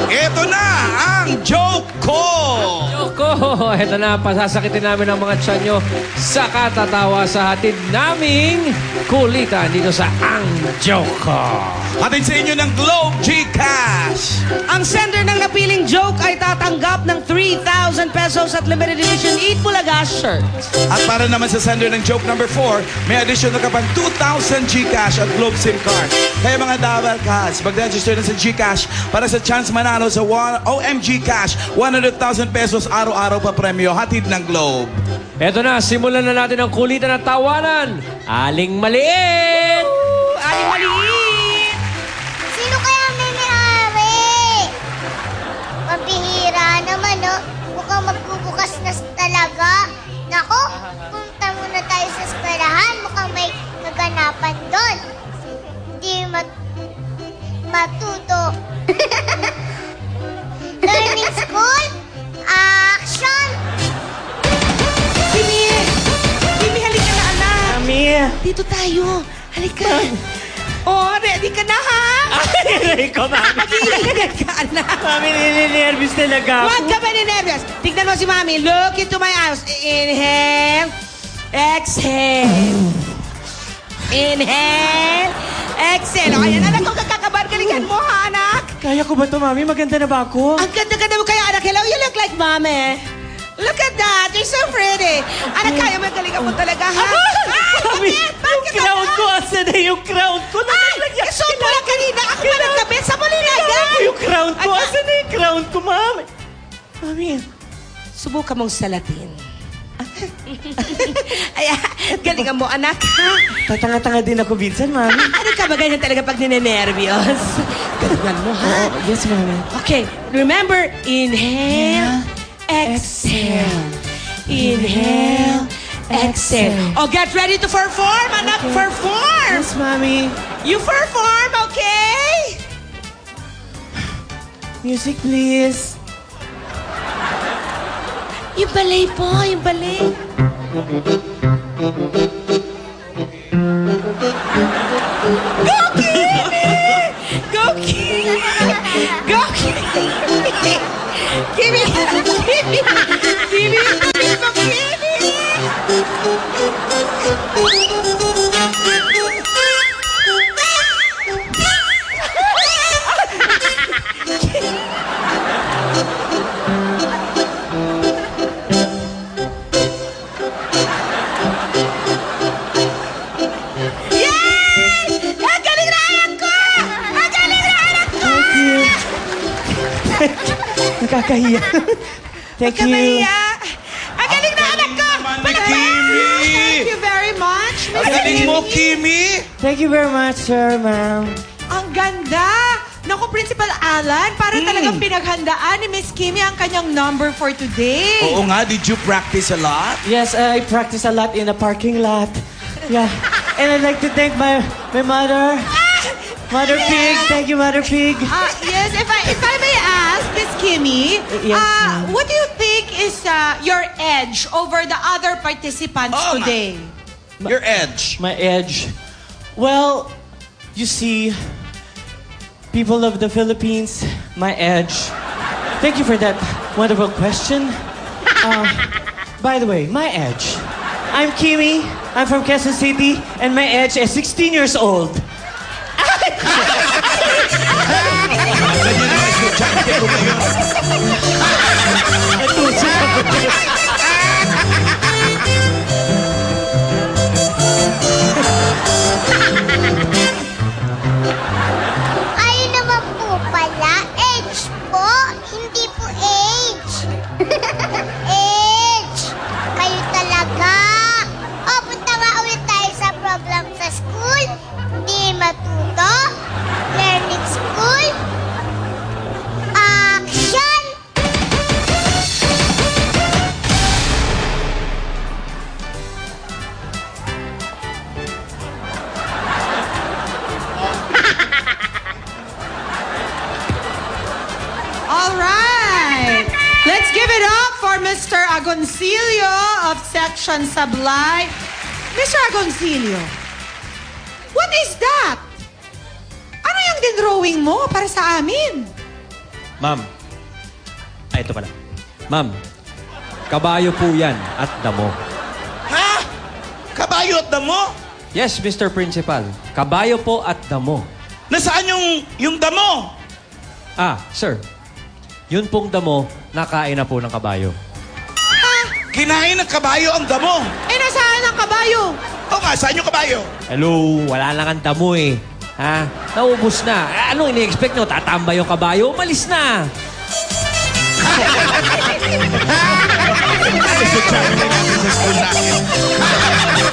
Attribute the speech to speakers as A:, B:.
A: Ito na ang joke ko!
B: Ito na, pasasakitin namin ang mga tiyan nyo sa katatawa sa hatid naming kulitan dito sa Ang Joke Ko.
A: Hatid sa inyo ng Globe GCash!
C: Ang sender ng napiling joke ay tatanggap ng 3,000 pesos at limited edition Eat Bulaga shirt.
A: At para naman sa sender ng joke number 4, may additional ka pang 2,000 GCash at Globe SIM card. Kaya mga Dabal Cats, mag-register na sa GCash para sa chance manalo sa OMG Cash, 100,000 pesos araw-araw pa premyo, hatid ng Globe.
B: Ito na, simulan na natin ang kulitan at tawanan. Aling Maliit!
C: Aling Maliit!
D: Sino kaya may-ari? Pambihira naman, no? Mukhang magbubukas na talaga. Nako, punta muna tayo sa eskwelahan. Mukhang may kaganapan doon. Hindi matuto. Learning school? Action!
C: Kimi! Kimi, halika na, anak!
B: Mami!
C: Dito tayo. Halika. Oh, ready ka na, ha?
B: Ay, ko, Mami!
C: Mag-iingat ka, anak.
B: Mami, nininervous talaga.
C: Huwag ka ba ninervous? Tignan mo si Mami. Look into my eyes. Inhale. Exhale. Inhale. Exhale. O, ayan, anak. Kung kakakabargalingan mo, ha, anak?
B: Kaya ko ba ito, Mami? Maganda na ba ako?
C: Ang ganda-ganda mo kaya, anak. Hello, you look like Mami. Look at that. You're so pretty. Anak, kaya mo galingan mo talaga, ha?
B: Mami,
C: Bakit
B: yung crown ko, asan na yung crown ko?
C: Ay! Isuot mo lang kanina. Ako ba nagkabit? Sa muli na yan?
B: Yung crown ko, asan na yung crown ko, Mami? Mami,
C: Subukan mong salatin. Ay, galingan mo, anak, ha?
B: tatanga-tanga din ako minsan, Mami.
C: Ano ka ba ganyan talaga pag ninenervyos? Galingan mo, ha?
B: Yes, Mami.
C: Okay, remember, inhale, exhale. Inhale, exhale. Oh, get ready to perform, anak. Perform.
B: Yes, Mami.
C: You perform, okay?
B: Music, please.
C: Yung ballet po, yung ballet. Go, Kimi! Go, Kimi! Go, Kimi! Kimi! Kimi! Kimi! Kimi!
B: Nakakahiya. Thank you.
C: Ang galing na anak ko!
A: Kimi!
C: Thank you very much, Miss
A: Ang galing mo, Kimi!
B: Thank you very much, sir, ma'am.
C: Ang ganda! Naku, Principal Alan, para talagang pinaghandaan ni Miss Kimi ang kanyang number for today.
A: Oo nga, did you practice a lot?
B: Yes, I practice a lot in the parking lot. Yeah. And I'd like to thank my mother. Mother Pig. Thank you, Mother Pig.
C: Yes, if I may ask, Miss Kimi,
B: Yes, ma'am.
C: what do you think is your edge over the other participants
A: Oh,
C: today?
A: Your edge.
B: My edge. Well, you see, people of the Philippines, my edge. Thank you for that wonderful question. By the way, my edge. I'm Kimi. I'm from Quezon City, and my edge is 16 years old.
A: Ganyan naman, estudyante ko ngayon.
D: Ayun naman po pala. Age po. Hindi po age. Age. Kayo talaga. O, punta nga ulit tayo sa program sa school. Hindi
C: Let's give it up for Mr. Agoncillo of Section Sablay. Mr. Agoncillo, what is that? Ano yung dinrowing mo para sa amin?
E: Ma'am. Ay, ito pala. Ma'am, kabayo po yan at damo.
A: Ha? Kabayo at damo?
E: Yes, Mr. Principal. Kabayo po at damo.
A: Nasaan yung damo?
E: Ah, sir. Yun pong damo, nakain na po ng kabayo.
A: Kinain ng kabayo ang damo.
C: Eh, nasaan ang kabayo?
A: Oo nga, saan yung kabayo?
E: Hello, wala lang ang damo eh. Ha? Naubos na. Anong ini-expect nyo? Tatambay yung kabayo? Umalis na.
A: Gusto natin natin sa school natin.